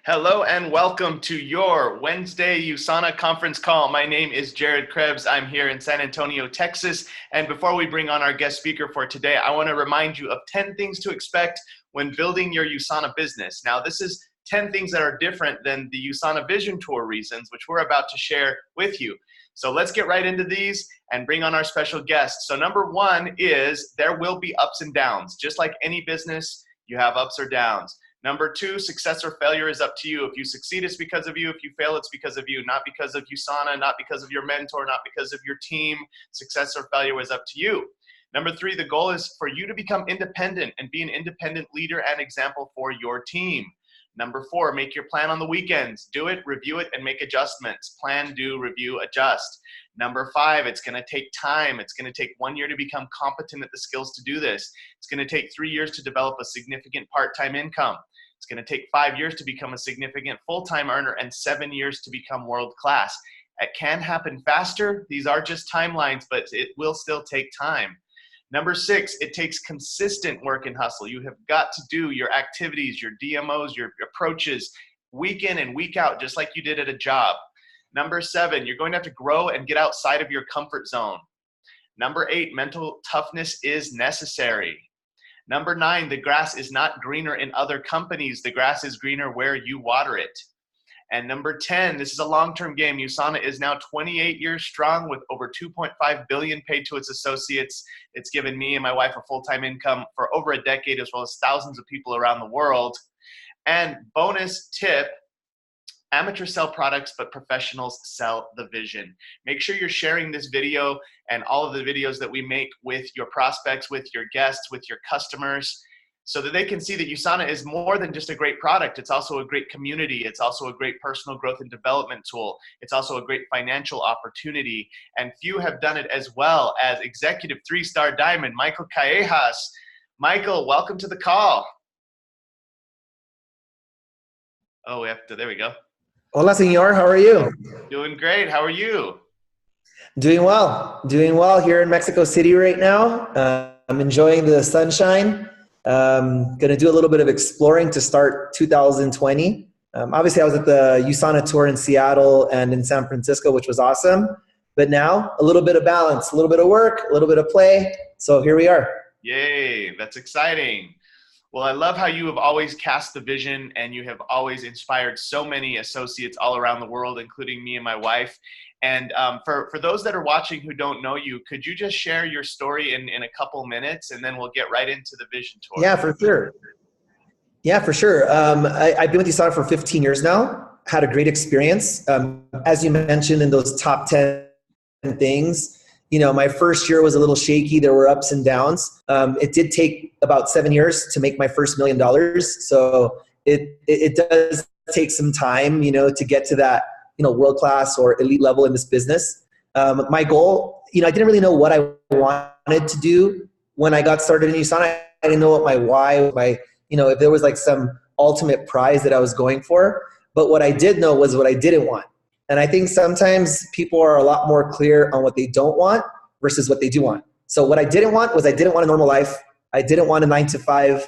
Hello and welcome to your Wednesday USANA conference call. My name is Jared Crebs. I'm here in San Antonio, Texas. And before we bring on our guest speaker for today, I want to remind you of 10 things to expect when building your USANA business. Now, this is 10 things that are different than the USANA Vision Tour reasons, which we're about to share with you. So let's get right into these and bring on our special guest. So number one is there will be ups and downs. Just like any business, you have ups or downs. Number two, success or failure is up to you. If you succeed, it's because of you. If you fail, it's because of you. Not because of USANA, not because of your mentor, not because of your team. Success or failure is up to you. Number three, the goal is for you to become independent and be an independent leader and example for your team. Number four, make your plan on the weekends. Do it, review it, and make adjustments. Plan, do, review, adjust. Number five, it's going to take time. It's going to take 1 year to become competent at the skills to do this. It's going to take 3 years to develop a significant part-time income. It's going to take 5 years to become a significant full-time earner and 7 years to become world-class. It can happen faster. These are just timelines, but it will still take time. Number six, it takes consistent work and hustle. You have got to do your activities, your DMOs, your approaches week in and week out, just like you did at a job. Number seven, you're going to have to grow and get outside of your comfort zone. Number eight, mental toughness is necessary. Number nine, the grass is not greener in other companies. The grass is greener where you water it. And number 10, this is a long-term game. USANA is now 28 years strong with over $2.5 billion paid to its associates. It's given me and my wife a full-time income for over a decade, as well as thousands of people around the world. And bonus tip, amateurs sell products, but professionals sell the vision. Make sure you're sharing this video and all of the videos that we make with your prospects, with your guests, with your customers, so that they can see that USANA is more than just a great product. It's also a great community. It's also a great personal growth and development tool. It's also a great financial opportunity. And few have done it as well as executive 3-star diamond, Michael Callejas. Michael, welcome to the call. Oh, there we go. Hola, señor. How are you? Doing great. How are you? Doing well. Doing well here in Mexico City right now. I'm enjoying the sunshine. Going to do a little bit of exploring to start 2020. Obviously, I was at the USANA tour in Seattle and in San Francisco, which was awesome. But now, a little bit of balance, a little bit of work, a little bit of play. So here we are. Yay, that's exciting. Well, I love how you have always cast the vision and you have always inspired so many associates all around the world, including me and my wife. And for those that are watching who don't know you, could you just share your story in a couple minutes, and then we'll get right into the Vision Tour? Yeah, for sure. Yeah, for sure. I've been with USANA for 15 years now. Had a great experience. As you mentioned in those top 10 things, you know, my first year was a little shaky. There were ups and downs. It did take about 7 years to make my first $1 million. So it does take some time, you know, to get to that, you know, world-class or elite level in this business. My goal, you know, I didn't really know what I wanted to do when I got started in USANA. I didn't know what my why, you know, if there was like some ultimate prize that I was going for. But what I did know was what I didn't want. And I think sometimes people are a lot more clear on what they don't want versus what they do want. So what I didn't want was I didn't want a normal life. I didn't want a 9-to-5.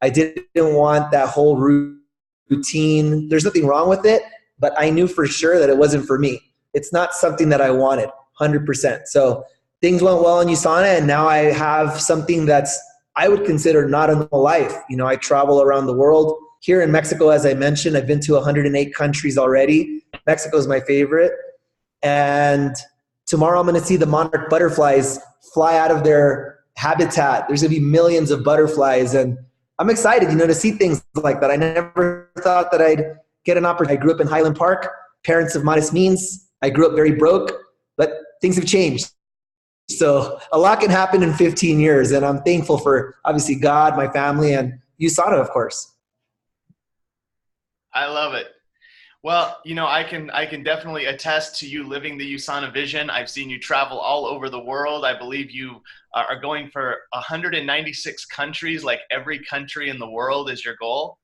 I didn't want that whole routine. There's nothing wrong with it, but I knew for sure that it wasn't for me. It's not something that I wanted, 100%. So things went well in USANA, and now I have something that's, I would consider not a normal life. You know, I travel around the world. Here in Mexico, as I mentioned, I've been to 108 countries already. Mexico is my favorite. And tomorrow I'm going to see the monarch butterflies fly out of their habitat. There's going to be millions of butterflies. And I'm excited, you know, to see things like that. I never thought that I'd get an opportunity. I grew up in Highland Park, parents of modest means. I grew up very broke, but things have changed. So a lot can happen in 15 years. And I'm thankful for, obviously, God, my family, and USANA, of course. I love it. Well, you know, I can definitely attest to you living the USANA vision. I've seen you travel all over the world. I believe you are going for 196 countries, like every country in the world is your goal.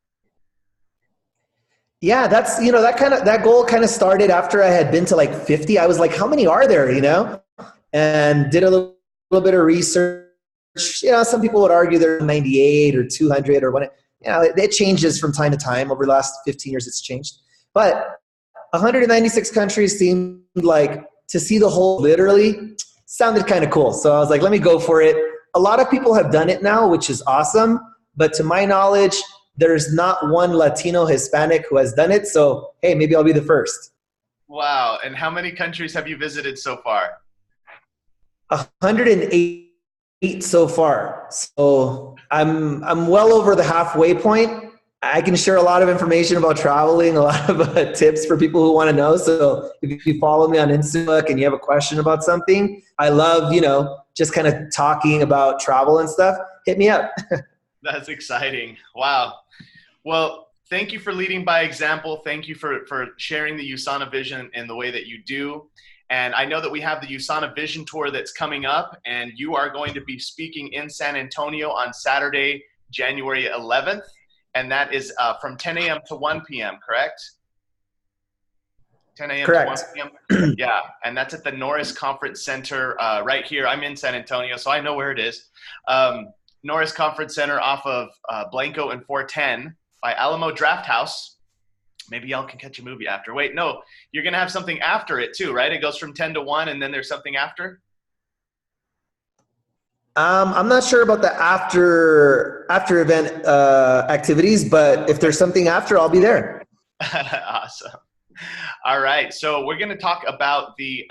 Yeah, that's, you know, that goal kind of started after I had been to like 50. I was like, how many are there, you know? And did a little bit of research. You know, some people would argue they're 98 or 200 or whatever. it changes from time to time. Over the last 15 years, it's changed. But 196 countries seemed like, to see the whole literally sounded kind of cool. So I was like, let me go for it. A lot of people have done it now, which is awesome. But to my knowledge, there's not one Latino Hispanic who has done it. So, hey, maybe I'll be the first. Wow. And how many countries have you visited so far? 108 so far. So I'm well over the halfway point. I can share a lot of information about traveling, a lot of tips for people who want to know. So if you follow me on Instagram and you have a question about something, I love, just kind of talking about travel and stuff. Hit me up. That's exciting. Wow. Well, thank you for leading by example. Thank you for sharing the USANA vision in the way that you do. And I know that we have the USANA Vision Tour that's coming up, and you are going to be speaking in San Antonio on Saturday, January 11th. And that is from 10 a.m. to 1 p.m., correct? 10 a.m. Correct. to 1 p.m.? Yeah, and that's at the Norris Conference Center right here. I'm in San Antonio, so I know where it is. Norris Conference Center off of Blanco and 410 by Alamo Draft House. Maybe y'all can catch a movie after. Wait, no, you're going to have something after it too, right? It goes from 10 to 1 and then there's something after? I'm not sure about the after event activities, but if there's something after, I'll be there. Awesome. All right. So we're going to talk about the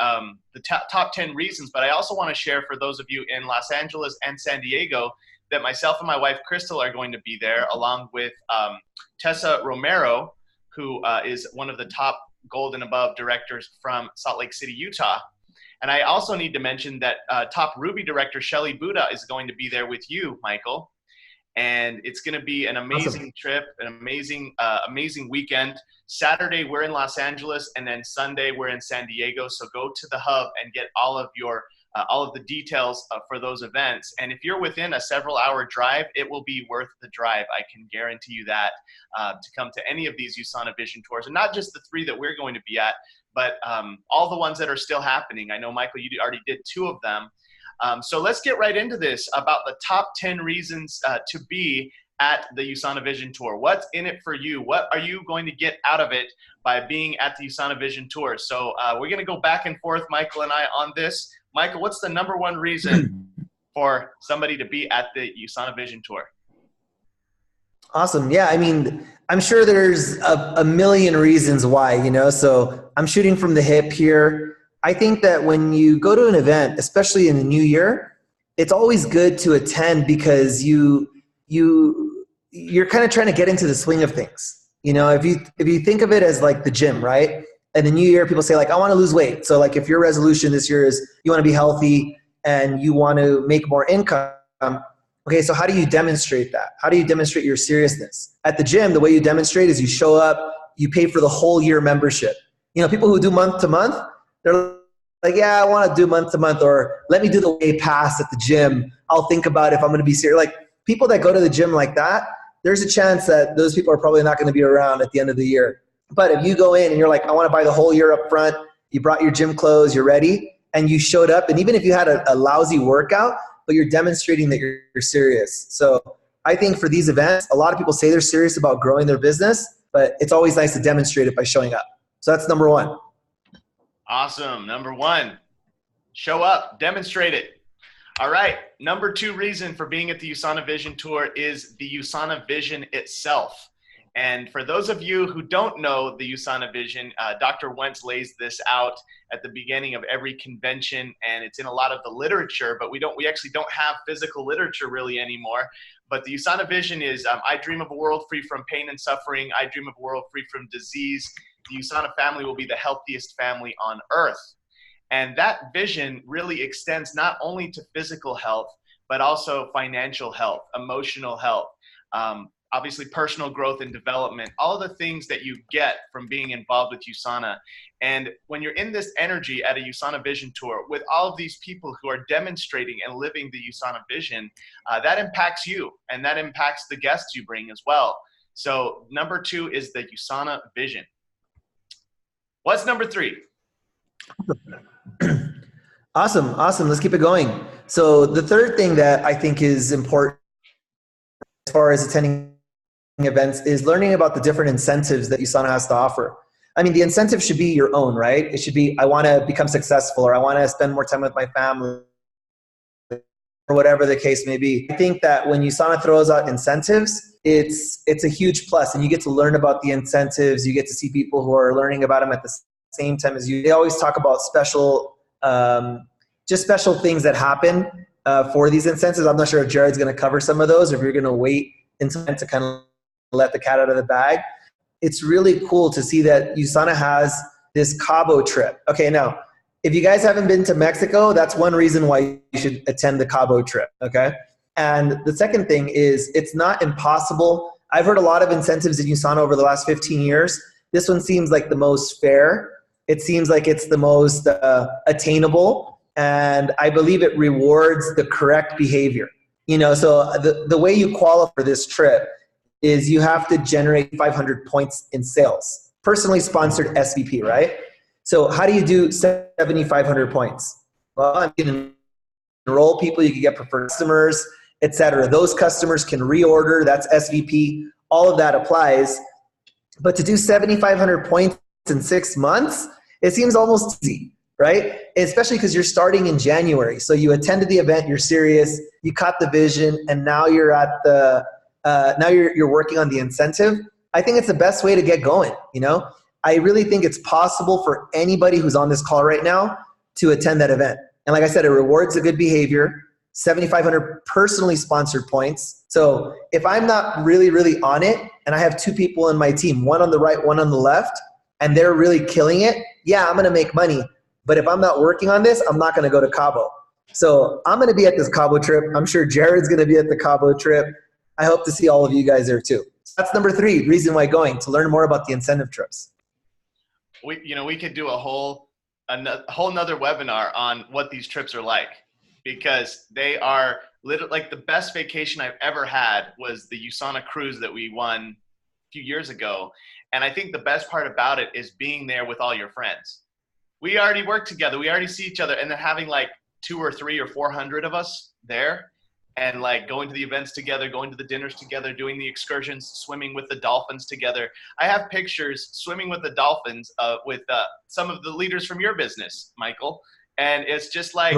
top 10 reasons, but I also want to share for those of you in Los Angeles and San Diego that myself and my wife, Crystal, are going to be there along with Tessa Romero, who is one of the top Gold and Above directors from Salt Lake City, Utah. And I also need to mention that top Ruby director Shelly Buddha is going to be there with you, Michael. And it's going to be an amazing trip, an amazing weekend. Saturday, we're in Los Angeles, and then Sunday, we're in San Diego. So go to the hub and get all of the details for those events. And if you're within a several-hour drive, it will be worth the drive. I can guarantee you that to come to any of these USANA Vision Tours, and not just the 3 that we're going to be at, but all the ones that are still happening. I know, Michael, you already did 2 of them. So let's get right into this about the top 10 reasons to be at the USANA Vision Tour. What's in it for you? What are you going to get out of it by being at the USANA Vision Tour? So we're going to go back and forth, Michael and I, on this. Michael, what's the number 1 reason for somebody to be at the USANA Vision Tour? Awesome. Yeah, I mean, I'm sure there's a million reasons why, so I'm shooting from the hip here. I think that when you go to an event, especially in the new year, it's always good to attend because you're kind of trying to get into the swing of things. If you think of it as like the gym, right? And the new year, people say like, I want to lose weight. So like if your resolution this year is you want to be healthy and you want to make more income, okay, so how do you demonstrate that? How do you demonstrate your seriousness? At the gym, the way you demonstrate is you show up, you pay for the whole year membership. People who do month to month, they're like, yeah, I want to do month to month, or let me do the way pass at the gym. I'll think about if I'm going to be serious. Like people that go to the gym like that, there's a chance that those people are probably not going to be around at the end of the year. But if you go in and you're like, I want to buy the whole year up front, you brought your gym clothes, you're ready, and you showed up, and even if you had a lousy workout, but you're demonstrating that you're serious. So I think for these events, a lot of people say they're serious about growing their business, but it's always nice to demonstrate it by showing up. So that's number 1. Awesome. Number 1, show up, demonstrate it. All right. Number 2 reason for being at the USANA Vision Tour is the USANA Vision itself. And for those of you who don't know the USANA Vision, Dr. Wentz lays this out at the beginning of every convention, and it's in a lot of the literature, but we actually don't have physical literature really anymore. But the USANA Vision is, I dream of a world free from pain and suffering. I dream of a world free from disease. The USANA family will be the healthiest family on earth. And that vision really extends not only to physical health, but also financial health, emotional health, obviously personal growth and development, all the things that you get from being involved with USANA. And when you're in this energy at a USANA Vision Tour with all of these people who are demonstrating and living the USANA Vision, that impacts you and that impacts the guests you bring as well. So number 2 is the USANA Vision. What's number 3? Awesome. Let's keep it going. So the third thing that I think is important as far as attending events is learning about the different incentives that USANA has to offer. I mean, the incentive should be your own, right? It should be, I want to become successful, or I want to spend more time with my family, or whatever the case may be. I think that when USANA throws out incentives, it's a huge plus, and you get to learn about the incentives. You get to see people who are learning about them at the same time as you. They always talk about special, just special things that happen for these incentives. I'm not sure if Jared's going to cover some of those, or if you're going to wait until to kind of let the cat out of the bag. It's really cool to see that USANA has this Cabo trip. Okay, now, if you guys haven't been to Mexico, that's one reason why you should attend the Cabo trip, okay? And the second thing is, it's not impossible. I've heard a lot of incentives in USANA over the last 15 years. This one seems like the most fair. It seems like it's the most attainable, and I believe it rewards the correct behavior. You know, so the way you qualify for this trip is you have to generate 500 points in sales. Personally sponsored SVP, right? So how do you do 7,500 points? Well, you can enroll people, you can get preferred customers, etc. Those customers can reorder, that's SVP, all of that applies. But to do 7,500 points in 6 months, it seems almost easy, right? Especially because you're starting in January. So you attended the event, you're serious, you caught the vision, and now you're at the, now you're working on the incentive. I think it's the best way to get going, you know? I really think it's possible for anybody who's on this call right now to attend that event. And like I said, it rewards a good behavior, 7,500 personally sponsored points. So if I'm not really on it, and I have two people in my team, one on the right, one on the left, and they're really killing it, yeah, I'm gonna make money. But if I'm not working on this, I'm not gonna go to Cabo. So I'm gonna be at this Cabo trip. I'm sure Jared's gonna be at the Cabo trip. I hope to see all of you guys there too. So that's number 3, reason why going, to learn more about the incentive trips. We could do a whole nother webinar on what these trips are like, because they are literally like the best vacation I've ever had was the USANA cruise that we won a few years ago. And I think the best part about it is being there with all your friends. We already work together. We already see each other. And then having like 200 or 300 or 400 of us there, and like going to the events together, going to the dinners together, doing the excursions, swimming with the dolphins together. I have pictures swimming with the dolphins with some of the leaders from your business, Michael. And it's just like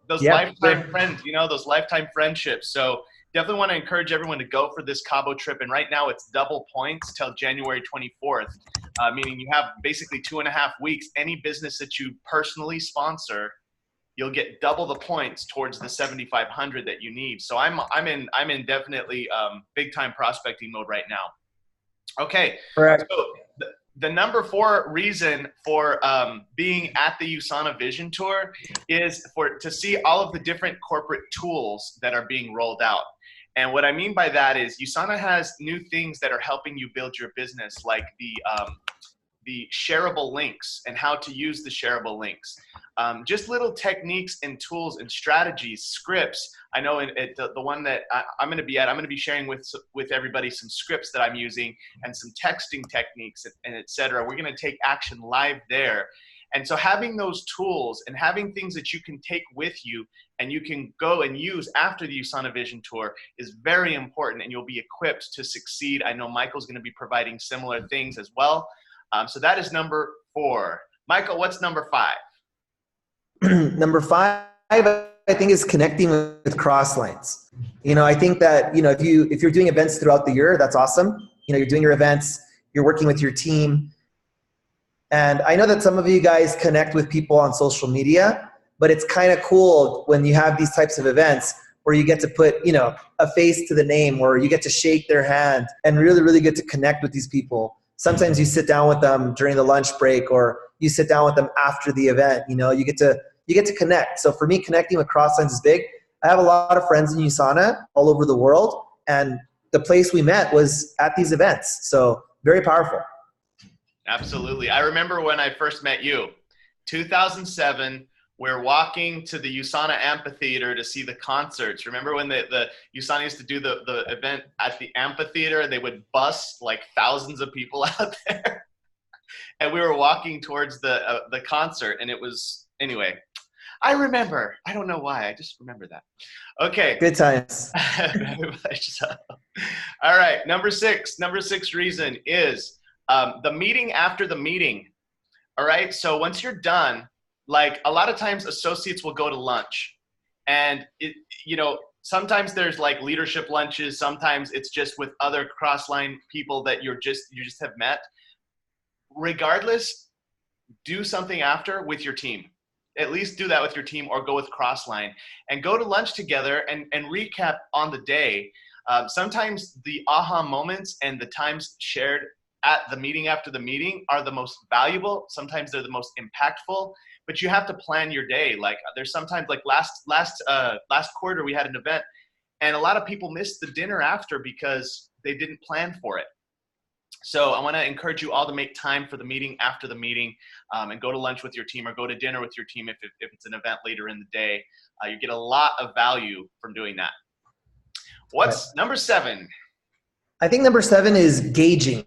those lifetime friends, you know, those lifetime friendships. So definitely want to encourage everyone to go for this Cabo trip. And right now it's double points till January 24th, meaning you have basically 2.5 weeks. Any business that you personally sponsor, you'll get double the points towards the 7,500 that you need. So I'm in definitely big time prospecting mode right now. Okay. Correct. So the number 4 reason for being at the USANA Vision Tour is to see all of the different corporate tools that are being rolled out. And what I mean by that is USANA has new things that are helping you build your business, like the shareable links and how to use the shareable links. Just little techniques and tools and strategies, scripts. I know the one that I'm going to be at, I'm going to be sharing with everybody some scripts that I'm using and some texting techniques and et cetera. We're going to take action live there. And so having those tools and having things that you can take with you and you can go and use after the USANA Vision Tour is very important, and you'll be equipped to succeed. I know Michael's going to be providing similar things as well. So that is number 4. Michael, what's number 5? Number 5, I think, is connecting with cross lines. You know, I think that, you know, if you're doing events throughout the year, that's awesome. You know, you're doing your events, you're working with your team. And I know that some of you guys connect with people on social media, but it's kind of cool when you have these types of events where you get to put, you know, a face to the name, or you get to shake their hand and really get to connect with these people. Sometimes you sit down with them during the lunch break, or you sit down with them after the event. You know, you get to connect. So for me, connecting with Crosslines is big. I have a lot of friends in USANA all over the world, and the place we met was at these events. So very powerful. Absolutely. I remember when I first met you, 2007, we're walking to the USANA amphitheater to see the concerts. Remember when the USANA used to do the event at the amphitheater? They would bus like thousands of people out there. And we were walking towards the concert, and it was, anyway, I remember. I don't know why. I just remember that. Okay. Good times. Very much so. All right. Number six reason is the meeting after the meeting. All right. So once you're done, like a lot of times associates will go to lunch, and sometimes there's like leadership lunches. Sometimes it's just with other cross-line people that you just have met. Regardless, do something after with your team. At least do that with your team, or go with crossline and go to lunch together and recap on the day. Sometimes the aha moments and the times shared at the meeting after the meeting are the most valuable. Sometimes they're the most impactful, but you have to plan your day. Like there's sometimes like last quarter we had an event and a lot of people missed the dinner after because they didn't plan for it. So I want to encourage you all to make time for the meeting after the meeting, and go to lunch with your team or go to dinner with your team if it's an event later in the day. You get a lot of value from doing that. What's number 7? I think number 7 is gauging.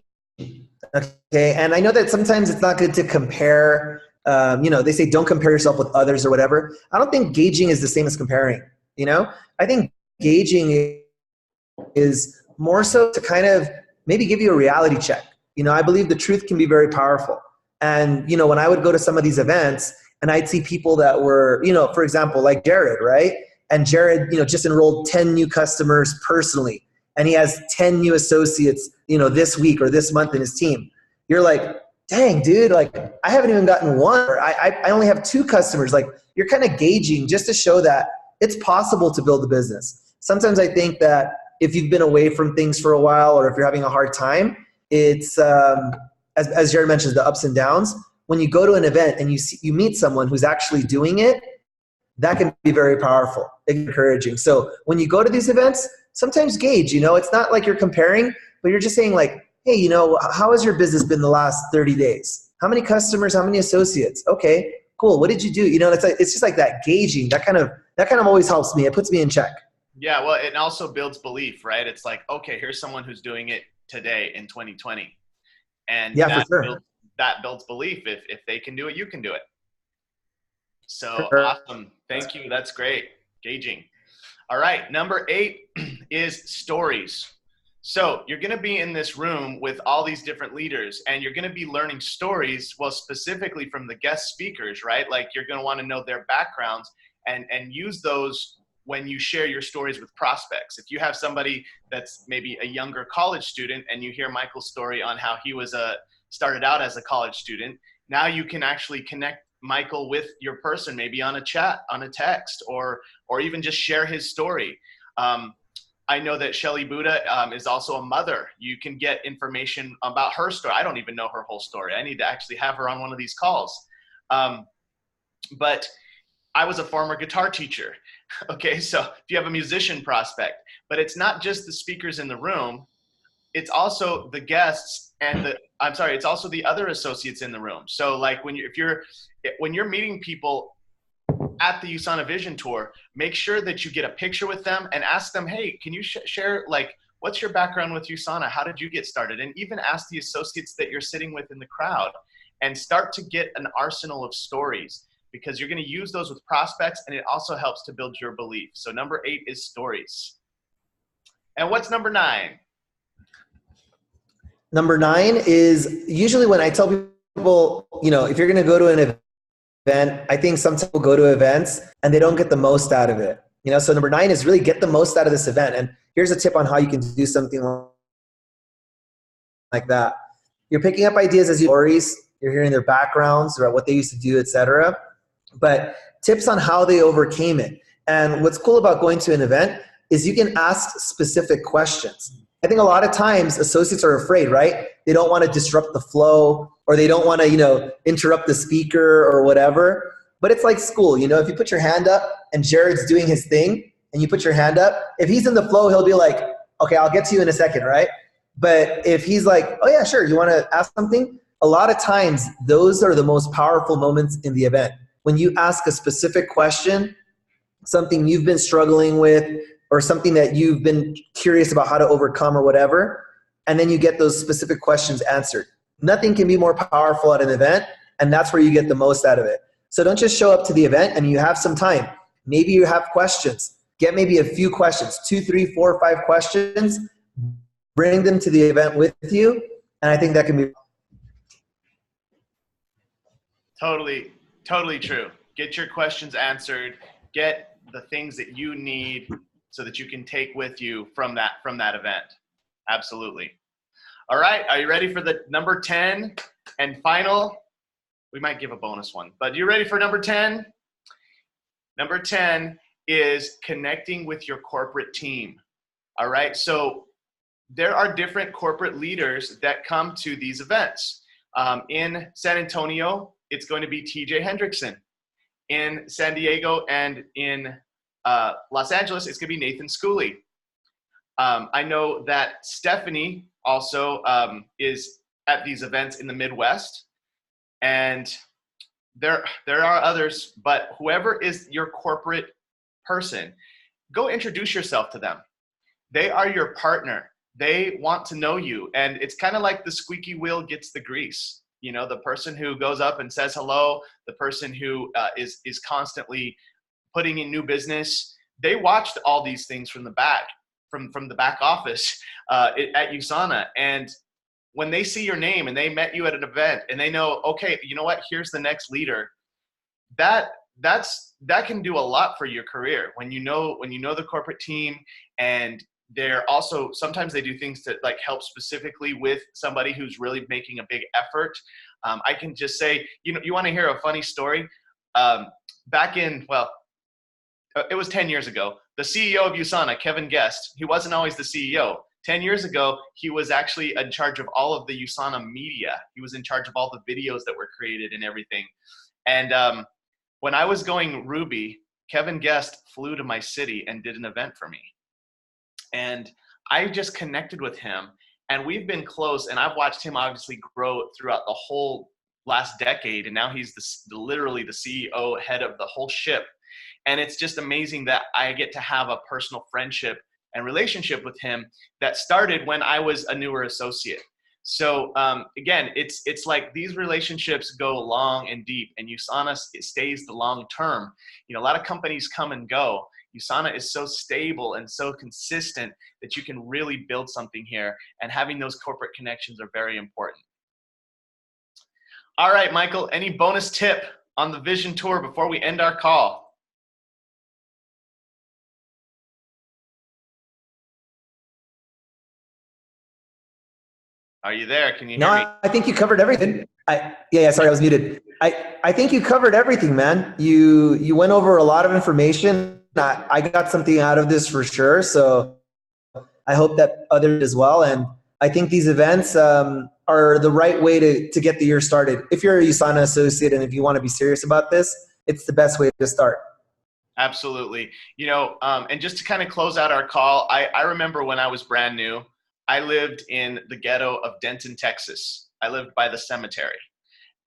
Okay, and I know that sometimes it's not good to compare. They say don't compare yourself with others or whatever. I don't think gauging is the same as comparing. I think gauging is more so to kind of maybe give you a reality check. I believe the truth can be very powerful. And, when I would go to some of these events and I'd see people that were, for example, like Jared, right? And Jared, just enrolled 10 new customers personally. And he has 10 new associates, this week or this month in his team. You're like, dang, dude, like I haven't even gotten one, or I only have 2 customers. Like you're kind of gauging just to show that it's possible to build a business. Sometimes I think that if you've been away from things for a while, or if you're having a hard time, it's, as Jared mentions, the ups and downs. When you go to an event and you meet someone who's actually doing it, that can be very powerful, encouraging. So when you go to these events, sometimes gauge, it's not like you're comparing, but you're just saying like, hey, how has your business been the last 30 days? How many customers, how many associates? Okay, cool. What did you do? It's just like that gauging. That kind of always helps me. It puts me in check. Yeah, well, it also builds belief, right? It's like, okay, here's someone who's doing it today in 2020. And yeah, for sure. That builds belief. If they can do it, you can do it. So sure. Awesome. Thank you. That's great. Gauging. All right. Number 8 is stories. So you're going to be in this room with all these different leaders, and you're going to be learning stories, well, specifically from the guest speakers, right? Like you're going to want to know their backgrounds and use those when you share your stories with prospects. If you have somebody that's maybe a younger college student and you hear Michael's story on how he was started out as a college student, now you can actually connect Michael with your person, maybe on a chat, on a text, or even just share his story. I know that Shelly Buddha is also a mother. You can get information about her story. I don't even know her whole story. I need to actually have her on one of these calls. But I was a former guitar teacher. Okay, so if you have a musician prospect, but it's not just the speakers in the room, it's also the guests and it's also the other associates in the room. So like when you're meeting people at the USANA Vision Tour, make sure that you get a picture with them and ask them, hey, can you share like, what's your background with USANA? How did you get started? And even ask the associates that you're sitting with in the crowd and start to get an arsenal of stories, because you're going to use those with prospects, and it also helps to build your belief. So number 8 is stories. And what's number 9? Number 9 is usually when I tell people, if you're going to go to an event, I think some people go to events and they don't get the most out of it. So number 9 is really get the most out of this event. And here's a tip on how you can do something like that. You're picking up ideas as you stories, you're hearing their backgrounds or what they used to do, etc. But tips on how they overcame it. And what's cool about going to an event is you can ask specific questions. I think a lot of times associates are afraid, right? They don't want to disrupt the flow, or they don't want to, interrupt the speaker or whatever. But it's like school, if you put your hand up and Jared's doing his thing and you put your hand up, if he's in the flow, he'll be like, okay, I'll get to you in a second, right? But if he's like, oh yeah, sure, you want to ask something? A lot of times those are the most powerful moments in the event. When you ask a specific question, something you've been struggling with, or something that you've been curious about how to overcome or whatever, and then you get those specific questions answered. Nothing can be more powerful at an event, and that's where you get the most out of it. So don't just show up to the event and you have some time. Maybe you have questions. Get maybe a few questions, 2, 3, 4, 5 questions. Bring them to the event with you. And I think that can be Totally, totally true. Get your questions answered. Get the things that you need so that you can take with you from that event. Absolutely. All right, are you ready for the number 10 and final? We might give a bonus one, but you ready for number 10? Number 10 is connecting with your corporate team. All right, so there are different corporate leaders that come to these events. In San Antonio, it's going to be TJ Hendrickson. In San Diego and in Los Angeles, it's going to be Nathan Schooley. I know that Stephanie also is at these events in the Midwest. And there are others, but whoever is your corporate person, go introduce yourself to them. They are your partner. They want to know you. And it's kind of like the squeaky wheel gets the grease. You know, the person who goes up and says hello, the person who is constantly putting in new business. They watched all these things from the back, from the back office at USANA. And when they see your name and they met you at an event and they know, okay, you know what, here's the next leader, that can do a lot for your career. When you know the corporate team, and they're also, sometimes they do things to like help specifically with somebody who's really making a big effort. I can just say, you want to hear a funny story? Back in, well, it was 10 years ago, the CEO of USANA, Kevin Guest, he wasn't always the CEO. 10 years ago, he was actually in charge of all of the USANA media. He was in charge of all the videos that were created and everything. And when I was going Ruby, Kevin Guest flew to my city and did an event for me. And I just connected with him, and we've been close, and I've watched him obviously grow throughout the whole last decade. And now he's literally the CEO, head of the whole ship. And it's just amazing that I get to have a personal friendship and relationship with him that started when I was a newer associate. So again, it's like these relationships go long and deep, and USANA stays the long term. A lot of companies come and go. USANA is so stable and so consistent that you can really build something here, and having those corporate connections are very important. All right, Michael, any bonus tip on the Vision Tour before we end our call? Are you there? Can you hear me? I think you covered everything. Sorry, I was muted. I think you covered everything, man. You went over a lot of information. I got something out of this for sure. So I hope that others as well. And I think these events are the right way to get the year started. If you're a USANA associate and if you want to be serious about this, it's the best way to start. Absolutely. And just to kind of close out our call, I remember when I was brand new, I lived in the ghetto of Denton, Texas. I lived by the cemetery.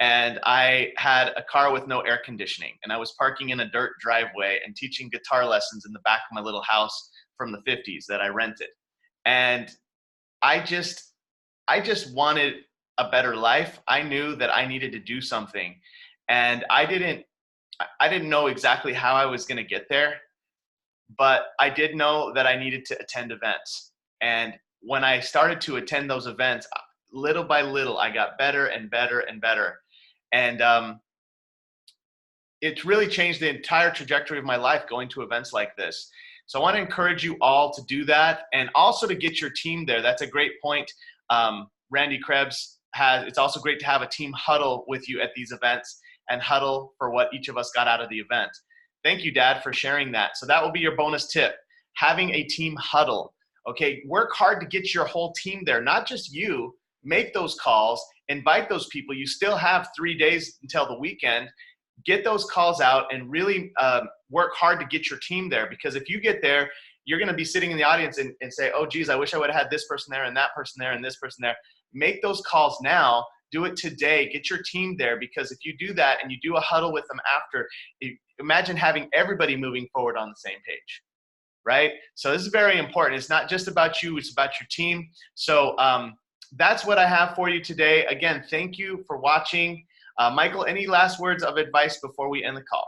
And I had a car with no air conditioning. And I was parking in a dirt driveway and teaching guitar lessons in the back of my little house from the 50s that I rented. And I just wanted a better life. I knew that I needed to do something. And I didn't know exactly how I was going to get there. But I did know that I needed to attend events. And when I started to attend those events, little by little, I got better and better and better. And it's really changed the entire trajectory of my life going to events like this. So I want to encourage you all to do that, and also to get your team there. That's a great point. Randy Krebs it's also great to have a team huddle with you at these events and huddle for what each of us got out of the event. Thank you, Dad, for sharing that. So that will be your bonus tip, having a team huddle. Okay, work hard to get your whole team there, not just you. Make those calls, invite those people. You still have 3 days until the weekend. Get those calls out and really work hard to get your team there, because if you get there, you're going to be sitting in the audience and say, oh, geez, I wish I would have had this person there and that person there and this person there. Make those calls now. Do it today. Get your team there, because if you do that and you do a huddle with them after, imagine having everybody moving forward on the same page. Right? So this is very important. It's not just about you, it's about your team. So that's what I have for you today. Again, thank you for watching. Michael, any last words of advice before we end the call?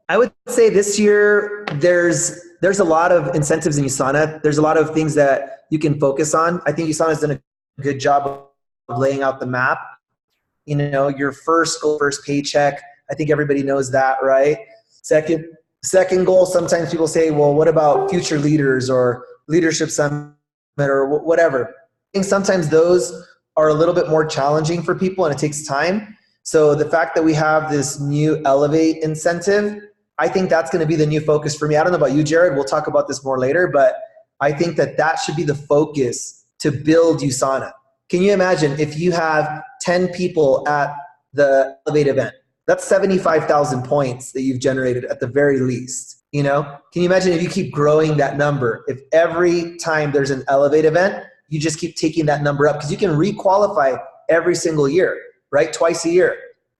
I would say this year there's a lot of incentives in USANA. There's a lot of things that you can focus on. I think USANA has done a good job of laying out the map. You know, your first goal, first paycheck. I think everybody knows that, right? Second goal, sometimes people say, well, what about future leaders or leadership summit or whatever? I think sometimes those are a little bit more challenging for people and it takes time. So the fact that we have this new Elevate incentive, I think that's going to be the new focus for me. I don't know about you, Jared. We'll talk about this more later, but I think that that should be the focus to build USANA. Can you imagine if you have 10 people at the Elevate event? That's 75,000 points that you've generated at the very least. You know, can you imagine if you keep growing that number? If every time there's an Elevate event, you just keep taking that number up because you can re-qualify every single year, right? Twice a year.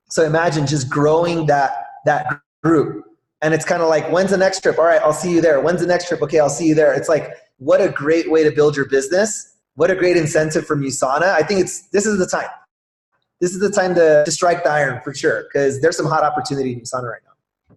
So imagine just growing that group. And it's kind of like, when's the next trip? All right, I'll see you there. When's the next trip? Okay, I'll see you there. It's like, what a great way to build your business. What a great incentive from USANA. I think this is the time. This is the time to strike the iron for sure, because there's some hot opportunity in USANA right now.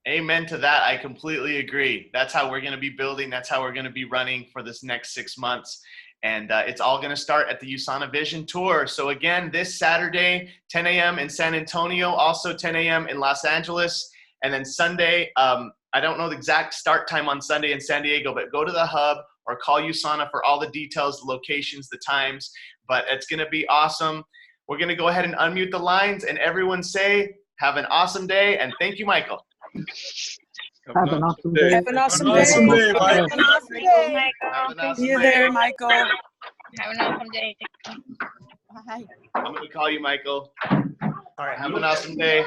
Amen to that. I completely agree. That's how we're going to be building. That's how we're going to be running for this next 6 months. And it's all going to start at the USANA Vision Tour. So again, this Saturday, 10 a.m. in San Antonio, also 10 a.m. in Los Angeles. And then Sunday, I don't know the exact start time on Sunday in San Diego, but go to the hub or call USANA for all the details, the locations, the times. But it's going to be awesome. We're going to go ahead and unmute the lines and everyone say, have an awesome day. And thank you, Michael. Have an awesome day. Have an awesome day. Have an awesome day. Have an awesome See you day. there, Michael. Have an awesome day. Bye. I'm going to call you, Michael. All right. Have an awesome day.